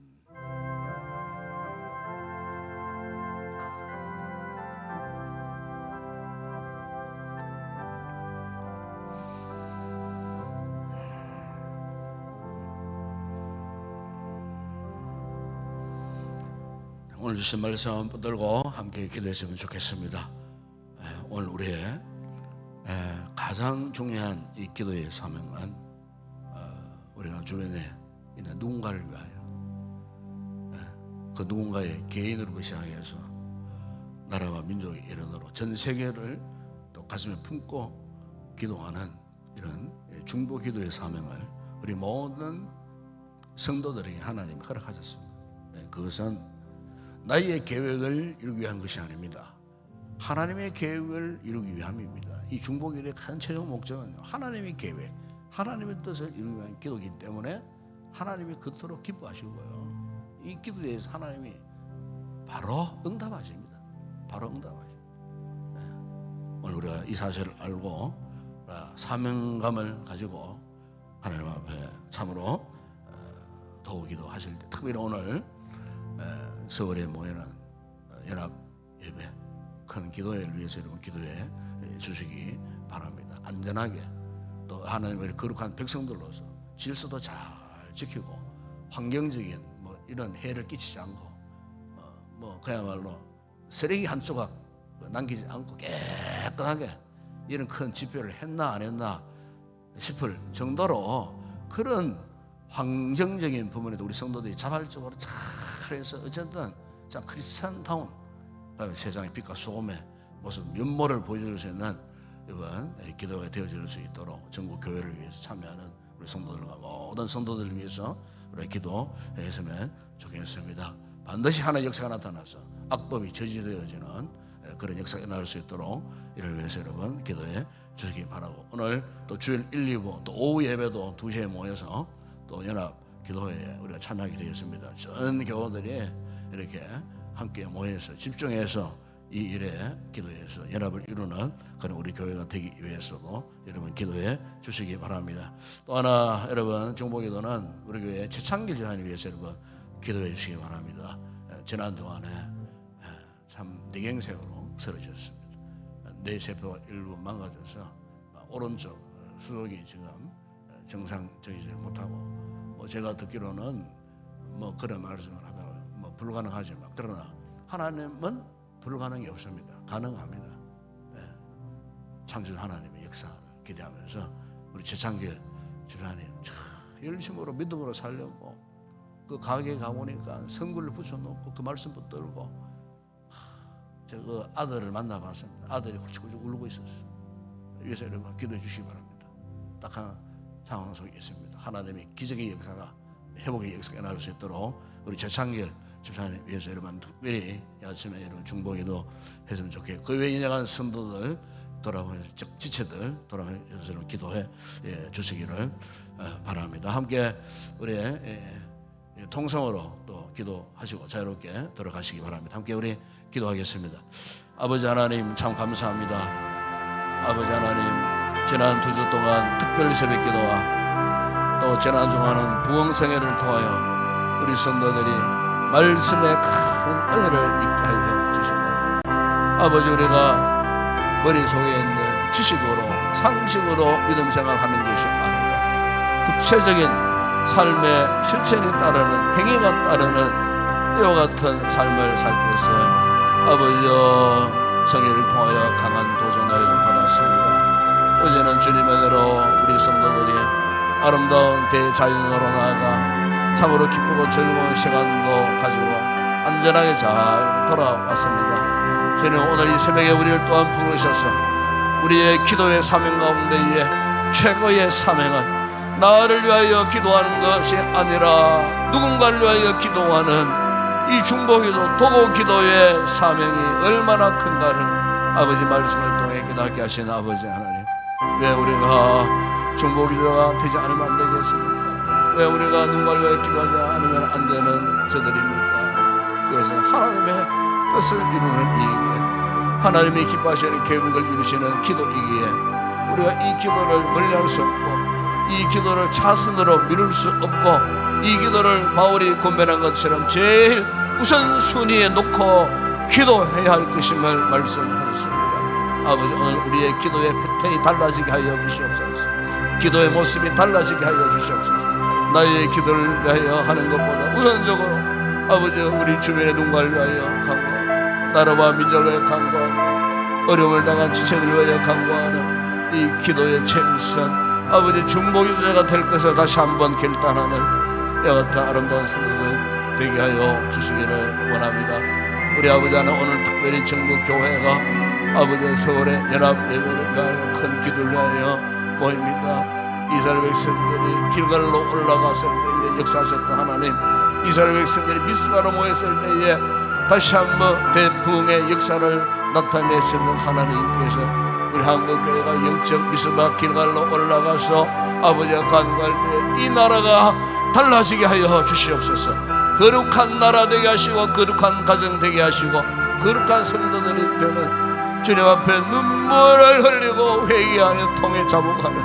오늘 주신 말씀 붙들고 함께 기도했으면 좋겠습니다. 오늘 우리의 가장 중요한 이 기도의 사명은 우리가 주변에 있는 누군가를 위하여, 그 누군가의 개인으로 시작해서 나라와 민족이 이르도록 전 세계를 또 가슴에 품고 기도하는 이런 중보 기도의 사명을 우리 모든 성도들에게 하나님이 허락하셨습니다. 그것은 나의 계획을 이루기 위한 것이 아닙니다. 하나님의 계획을 이루기 위함입니다. 이 중보기도의 큰 최종 목적은 하나님의 계획, 하나님의 뜻을 이루기 위한 기도이기 때문에 하나님이 그토록 기뻐하시고요, 이 기도에 하나님이 바로 응답하십니다. 바로 응답하십니다. 오늘 우리가 이 사실을 알고 사명감을 가지고 하나님 앞에 참으로 도우기도 하실 때, 특별히 오늘 서울에 모이는 연합 예배 큰 기도회를 위해서 여러분 기도해 주시기 바랍니다. 안전하게 또 하나님의 거룩한 백성들로서 질서도 잘 지키고 환경적인 이런 해를 끼치지 않고 뭐 그야말로 쓰레기 한 조각 남기지 않고 깨끗하게 이런 큰 집회를 했나 안 했나 싶을 정도로 그런 환경적인 부분에도 우리 성도들이 자발적으로 잘해서 어쨌든 자 크리스찬다운 세상의 빛과 소금의 모습 면모를 보여줄 수 있는 이번 기도가 되어질 수 있도록 전국 교회를 위해서 참여하는 우리 성도들과 모든 성도들을 위해서 우리 기도했으면 좋겠습니다. 반드시 하나의 역사가 나타나서 악법이 저지되어지는 그런 역사가 일어날 수 있도록 이를 위해서 여러분 기도해 주시기 바라고, 오늘 또 주일 1, 2부 또 오후 예배도 2시에 모여서 또 연합 기도회에 우리가 참여하게 되었습니다. 전 교우들이 이렇게 함께 모여서 집중해서 이 일에 기도해서 연합을 이루는 그런 우리 교회가 되기 위해서도 여러분 기도해 주시기 바랍니다. 또 하나 여러분 중보기도는 우리 교회 최창길 집사님 위해서 여러분 기도해 주시기 바랍니다. 지난 동안에 참 뇌경색으로 쓰러졌습니다. 뇌 세포가 일부 망가져서 오른쪽 수족이 지금 정상적이지 못하고, 뭐 제가 듣기로는 뭐 그런 말씀을 하다가 뭐 불가능하지만 그러나 하나님은 불가능이 없습니다. 가능합니다. 창조 하나님의 역사를 기대하면서 우리 최창길 집사님 열심으로 믿음으로 살려고 그 가게에 가보니까 성구를 붙여놓고 그 말씀 붙들고 제가 그 아들을 만나봤습니다. 아들이 훌쩍훌쩍 울고 있었어요. 위해서 여러분 기도해 주시기 바랍니다. 딱한 상황 속에 있습니다. 하나님의 기적의 역사가 회복의 역사가 나올 수 있도록 우리 최창길 집사님 위해서 여러분 특별히 아침에 여러분 중보기도 했으면 좋겠고, 그 외에 인양한 성도들 돌아보면서 지체들 돌아보면서 기도해 주시기를 바랍니다. 함께 우리 통성으로 또 기도하시고 자유롭게 들어가시기 바랍니다. 함께 우리 기도하겠습니다. 아버지 하나님 참 감사합니다. 아버지 하나님 지난 2주 동안 특별 새벽 기도와 또 지난 주간은 부흥성회를 통하여 우리 성도들이 말씀의 큰 은혜를 입게 하여 주시고, 아버지 우리가 머릿속에 있는 지식으로 상식으로 믿음 생활하는 것이 아니라 구체적인 삶의 실천이 따르는 행위가 따르는 이와 같은 삶을 살 것을 아버지여 성회를 통하여 강한 도전을 받았습니다. 어제는 주님의 은혜로 우리 성도들이 아름다운 대자연으로 나아가 참으로 기쁘고 즐거운 시간도 가지고 안전하게 잘 돌아왔습니다. 주님 오늘 이 새벽에 우리를 또한 부르셔서 우리의 기도의 사명 가운데에 최고의 사명은 나를 위하여 기도하는 것이 아니라 누군가를 위하여 기도하는 이 중보기도 도고기도의 사명이 얼마나 큰가를 아버지 말씀을 통해 깨닫게 하신 아버지 하나님, 왜 우리가 중보기도가 되지 않으면 안 되겠습니까? 왜 우리가 누군가를 위해 기도하지 않으면 안 되는 저들입니까? 그래서 하나님의 뜻을 이루는 일이기에, 하나님이 기뻐하시는 계획을 이루시는 기도이기에 우리가 이 기도를 멀리할 수 없고 이 기도를 차선으로 미룰 수 없고 이 기도를 바울이 권면한 것처럼 제일 우선순위에 놓고 기도해야 할 것임을 말씀하셨습니다. 아버지 오늘 우리의 기도의 패턴이 달라지게 하여 주시옵소서. 기도의 모습이 달라지게 하여 주시옵소서. 나의 기도를 위하여 하는 것보다 우선적으로 아버지 우리 주변의 누군가를 위하여 간구하고 나라와 민족을 위하여 간구하고 어려움을 당한 지체들을 위하여 간구하는 이 기도의 최우선 아버지 중보기도자가 될 것을 다시 한번 결단하는 이와 같은 아름다운 성도들 되게 하여 주시기를 원합니다. 우리 아버지 하나 오늘 특별히 전국교회가 아버지 서울의 연합 예배를 위하여 큰 기도를 위하여 모입니다. 이스라엘 백성들이 길갈로 올라갔을 때에 역사하셨던 하나님, 이스라엘 백성들이 미스바로 모였을 때에 다시 한번 대풍의 역사를 나타내시는 하나님께서 우리 한국교회가 영적 미스바 길갈로 올라가서 아버지가 간구할 때 이 나라가 달라지게 하여 주시옵소서. 거룩한 나라 되게 하시고 거룩한 가정 되게 하시고 거룩한 성도들이 되는 주님 앞에 눈물을 흘리고 회개하는 통에 자복하는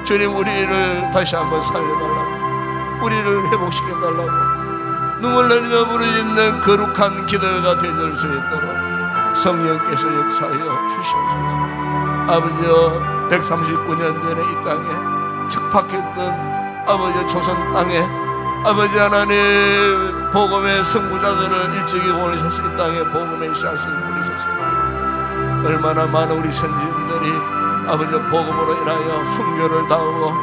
주님, 우리를 다시 한번 살려달라고, 우리를 회복시켜달라고 눈물 흘리며 부르짖는 거룩한 기도가 되어질 수 있도록 성령께서 역사하여 주시옵소서. 아버지여 139년 전에 이 땅에 척박했던 아버지 조선 땅에 아버지 하나님, 복음의 선구자들을 일찍이 보내셔서 이 땅에 복음의 씨앗을 뿌리셨습니다. 얼마나 많은 우리 선지자들이 아버지 복음으로 인하여 순교를 당하고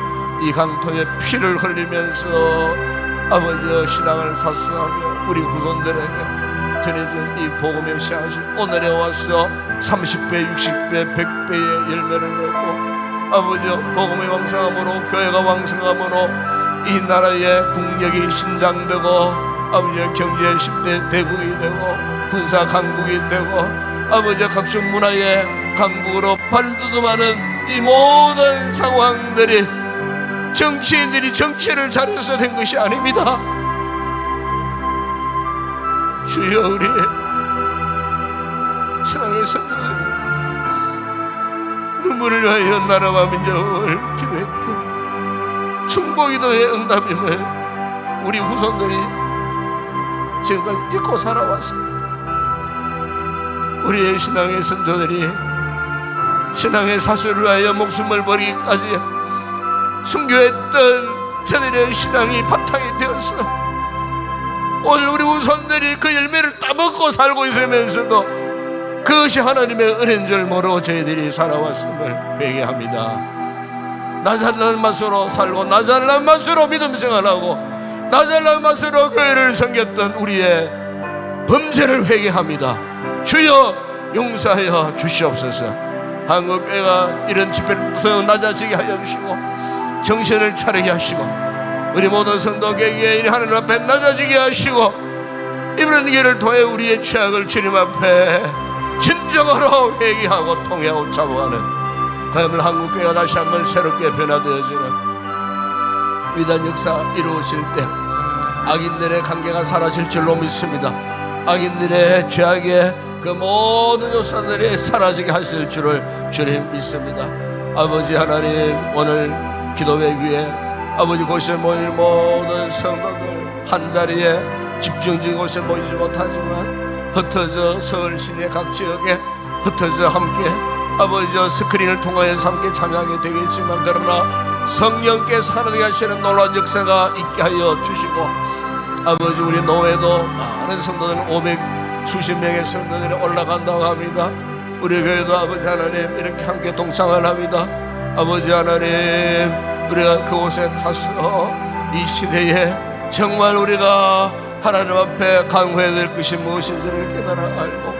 이 강토에 피를 흘리면서 아버지 신앙을 사수하며 우리 후손들에게 전해진 이 복음의 씨앗이 오늘에 와서 30배, 60배, 100배의 열매를 맺고 아버지 복음의 왕성함으로, 교회가 왕성함으로 이 나라의 국력이 신장되고 아버지 경제 10대 대국이 되고 군사 강국이 되고 아버지 각종 문화의 강국으로 발돋움하는 이 모든 상황들이 정치인들이 정치를 잘해서 된 것이 아닙니다. 주여, 우리의 신앙의 선조들이 눈물을 위하여 나라와 민족을 기도했던 중보기도의 응답임을 우리 후손들이 지금까지 잊고 살아왔습니다. 우리의 신앙의 선조들이 신앙의 사수를 위하여 목숨을 버리기까지 순교했던 저들의 신앙이 바탕이 되어서 오늘 우리 후손들이 그 열매를 따먹고 살고 있으면서도 그것이 하나님의 은혜인 줄 모르고 저희들이 살아왔음을 회개합니다. 나 잘난 맛으로 살고 나 잘난 맛으로 믿음 생활하고 나 잘난 맛으로 교회를 섬겼던 우리의 범죄를 회개합니다. 주여 용서하여 주시옵소서. 한국교회가 이런 집회를 낮아지게 하여 주시고 정신을 차리게 하시고 우리 모든 성도 개개인이 하나님 앞에 낮아지게 하시고 이번 기회를 통해 우리의 죄악을 주님 앞에 진정으로 회개하고 통회하고 잡아가는 다음을 한국교회가 다시 한번 새롭게 변화되어지는 위대한 역사 이루어질 때 악인들의 관계가 사라질 줄로 믿습니다. 악인들의 죄악의 그 모든 요소들이 사라지게 하실 줄을 주님 믿습니다. 아버지 하나님, 오늘 기도회 위에 아버지 곳에 모인 모든 성도들 한자리에 집중적인 곳에 모이지 못하지만 흩어져 서울 시내 각 지역에 흩어져 함께 아버지 스크린을 통하여서 함께 참여하게 되겠지만 그러나 성령께서 하나님께 하시는 놀라운 역사가 있게 하여 주시고 아버지 우리 노회도 많은 성도들 500 수십 명의 성도들이 올라간다고 합니다. 우리 교회도 아버지 하나님 이렇게 함께 동참을 합니다. 아버지 하나님, 우리가 그곳에 가서 이 시대에 정말 우리가 하나님 앞에 간구해야 될 것이 무엇인지를 깨달아 알고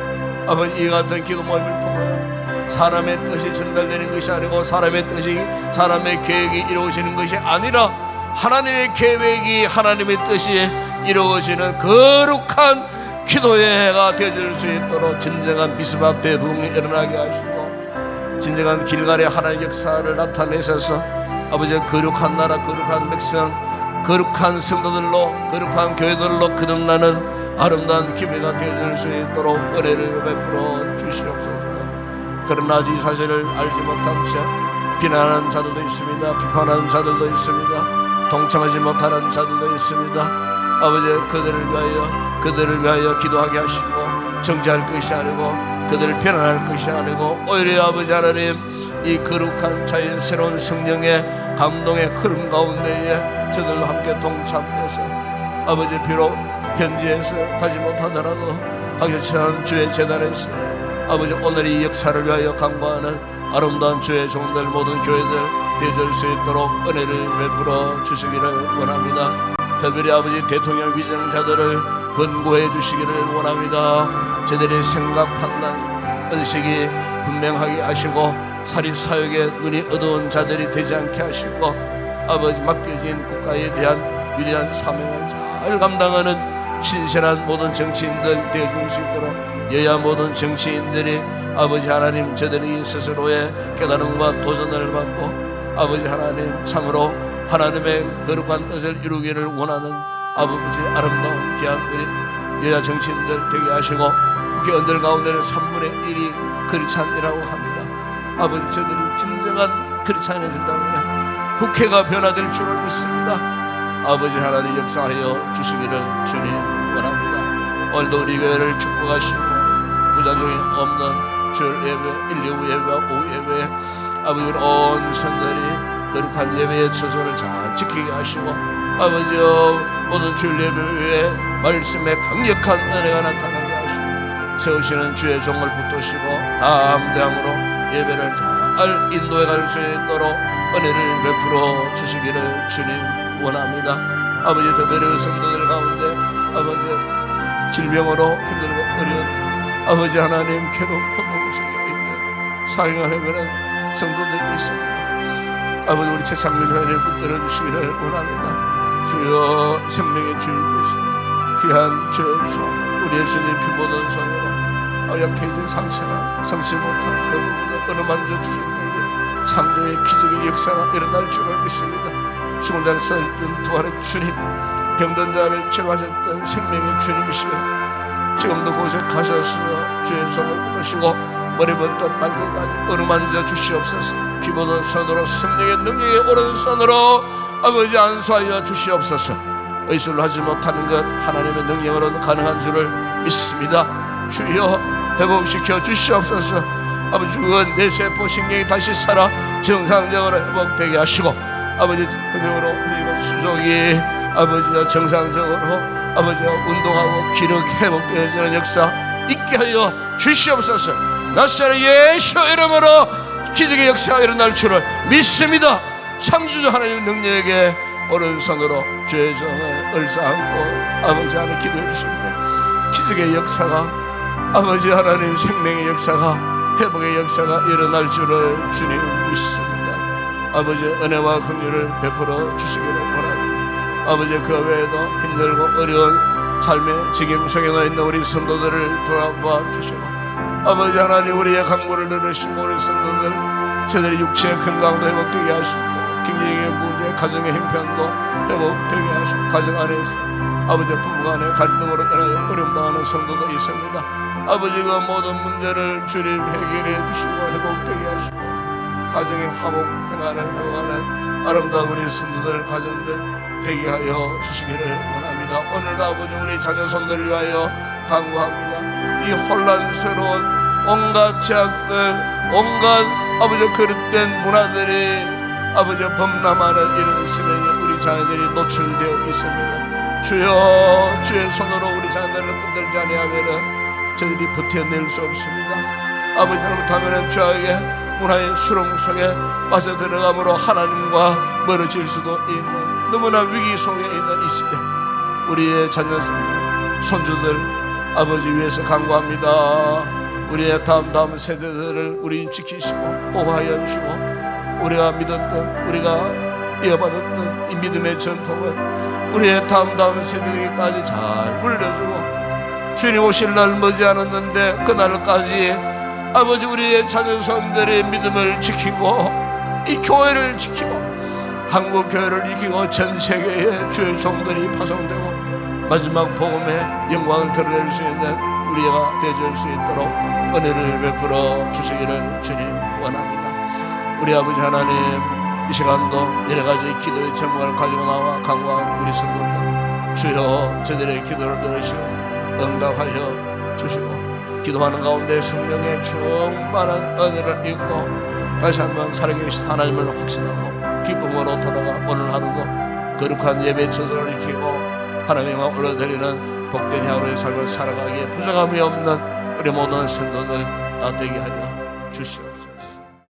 아버지 이 같은 기도 모임을 통해 사람의 뜻이 전달되는 것이 아니고 사람의 뜻이 사람의 계획이 이루어지는 것이 아니라 하나님의 계획이 하나님의 뜻이 이루어지는 거룩한 기도회가 되어질 수 있도록 진정한 미스바 대붕이 일어나게 하시고 진정한 길갈의 하나님의 역사를 나타내셔서 아버지 거룩한 나라, 거룩한 백성, 거룩한 성도들로 거룩한 교회들로 거듭나는 아름다운 기회가 되어질 수 있도록 은혜를 베풀어 주시옵소서. 그러나 이 사실을 알지 못한 채 비난하는 자들도 있습니다. 비판하는 자들도 있습니다. 동참하지 못하는 자들도 있습니다. 아버지 그들을 위하여 기도하게 하시고 정죄할 것이 아니고 그들을 편안할 것이 아니고 오히려 아버지 하나님 이 거룩한 자연스러운 성령의 감동의 흐름 가운데에 저들과 함께 동참해서 아버지 비록 현지에서 가지 못하더라도 하교체한 주의 재단에서 아버지 오늘 이 역사를 위하여 간구하는 아름다운 주의 종들 모든 교회들 되어질 수 있도록 은혜를 베풀어 주시기를 원합니다. 특별히 아버지 대통령 위정자들을 권고해 주시기를 원합니다. 저들의 생각 판단 은식이 분명하게 하시고 사립사역에 눈이 어두운 자들이 되지 않게 하시고 아버지 맡겨진 국가에 대한 위대한 사명을 잘 감당하는 신실한 모든 정치인들 되어줄 수 있도록 여야 모든 정치인들이 아버지 하나님 저들이 스스로의 깨달음과 도전을 받고 아버지 하나님 참으로 하나님의 거룩한 뜻을 이루기를 원하는 아버지 아름다운 귀한 우리 여야 정치인들 되게 하시고 국회의원들 가운데는 3분의 1이 크리스찬이라고 합니다. 아버지 저들이 진정한 크리스찬이 된다면 국회가 변화될 줄을 믿습니다. 아버지 하나님 역사하여 주시기를 주님 원합니다. 오늘도 우리 교회를 축복하시고 부작용이 없는 주일 예배, 일요일 예배와 오후 예배 아버지 온 성들이 거룩한 예배의 처소를 잘 지키게 하시고 아버지여 모든 주일 예배 위에 말씀의 강력한 은혜가 나타나게 하시고 세우시는 주의 종을 붙드시고 담대함으로 예배를 잘 인도해 갈 수 있도록 은혜를 베풀어 주시기를 주님 원합니다. 아버지 더베르 성도들 가운데 아버지 질병으로 힘들고 어려운 아버지 하나님 괴롭고 속에 있는 사형을 해보는 성도들이 있습니다. 아버지 우리 최창민 회원을 붙들어 주시기를 원합니다. 주여 생명의 주인 되시는 귀한 주여 우리 예수님 피 묻은 손으로 약해진 상처나 성치 못한 그 부분을 어루만져 주시는 창조의 기적의 역사가 일어날 줄을 믿습니다. 죽은 자를 살렸던 부활의 주님, 병든 자를 치료하셨던 생명의 주님이시여 지금도 그곳에 가셔서 주의 손을 뻗으시고 머리부터 발끝까지 어루만져 주시옵소서. 피 묻은 손으로 성령의 능력의 오른손으로 아버지 안수하여 주시옵소서. 의술로 하지 못하는 것 하나님의 능력으로는 가능한 줄을 믿습니다. 주여 회복시켜 주시옵소서. 아버지 죽은 내 세포 신경이 다시 살아 정상적으로 회복되게 하시고 아버지 그대로 우리 수족이 아버지가 정상적으로 아버지가 운동하고 기력 회복되어지는 역사 있게 하여 주시옵소서. 나사렛 예수 이름으로 기적의 역사가 일어날 줄을 믿습니다. 창조주 하나님의 능력에게 오른손으로 죄의 종을 얼싸안고 아버지 안에 기도해 주시는데 기적의 역사가 아버지 하나님 생명의 역사가 회복의 역사가 일어날 줄을 주님 믿습니다. 아버지 은혜와 긍휼을 베풀어 주시기를 원합니다. 아버지 그 외에도 힘들고 어려운 삶의 지경 속에 나 있는 우리 성도들을 돌아봐 주시고 아버지 하나님 우리의 강구를 들으시고 우리 성도들 저들의 육체의 건강도 회복되게 하시고 경제의 문제 가정의 형편도 회복되게 하시고 가정 안에서 아버지 부부간의 갈등으로 인하여 어려움 당하는 성도도 있습니다. 아버지 그 모든 문제를 주님 해결해 주시고 회복되게 하시고 가정의 화목 평안을 회복하는 아름다운 우리 성도들 가정들 되게 하여 주시기를 원합니다. 오늘도 아버지 우리 자녀손들을 위하여 간구합니다. 이 혼란스러운 온갖 제약들 온갖 아버지 그릇된 문화들이 아버지 범람하는 이런 시대에 우리 자녀들이 노출되어 있습니다. 주여 주의 손으로 우리 자녀들을 붙들지 아니하면은 저들이 버텨낼 수 없습니다. 아버지 잘못하면 주에게 문화의 수렁 속에 빠져들어감으로 하나님과 멀어질 수도 있는 너무나 위기 속에 있는 이 시대 우리의 자녀들 손주들 아버지 위해서 간구합니다. 우리의 다음 세대들을 우리 지키시고 보호하여 주시고 우리가 믿었던 우리가 이어받았던 이 믿음의 전통을 우리의 다음 세대에게까지 잘 물려주고 주님 오실 날 머지않았는데 그날까지 아버지 우리의 자녀손들의 믿음을 지키고 이 교회를 지키고 한국 교회를 지키고 전 세계에 주의 종들이 파송되고 마지막 복음의 영광을 드러낼 수 있는 우리가 되어줄 수 있도록 은혜를 베풀어 주시기를 주님 원합니다. 우리 아버지 하나님 이 시간도 여러 가지 기도의 제목을 가지고 나와 간구한 우리 성도들 주여 저들의 기도를 들으시고 응답하여 주시고 기도하는 가운데 성령의 충만한 은혜를 입고 다시 한번 살아계신 하나님을 확신하고 기쁨으로 돌아가 오늘 하루도 거룩한 예배 처소를 지키고 하나님과 올려드리는 복된 하루의 삶을 살아가기에 부족함이 없는 우리 모든 성도들 다 되게 하여 주시옵소서.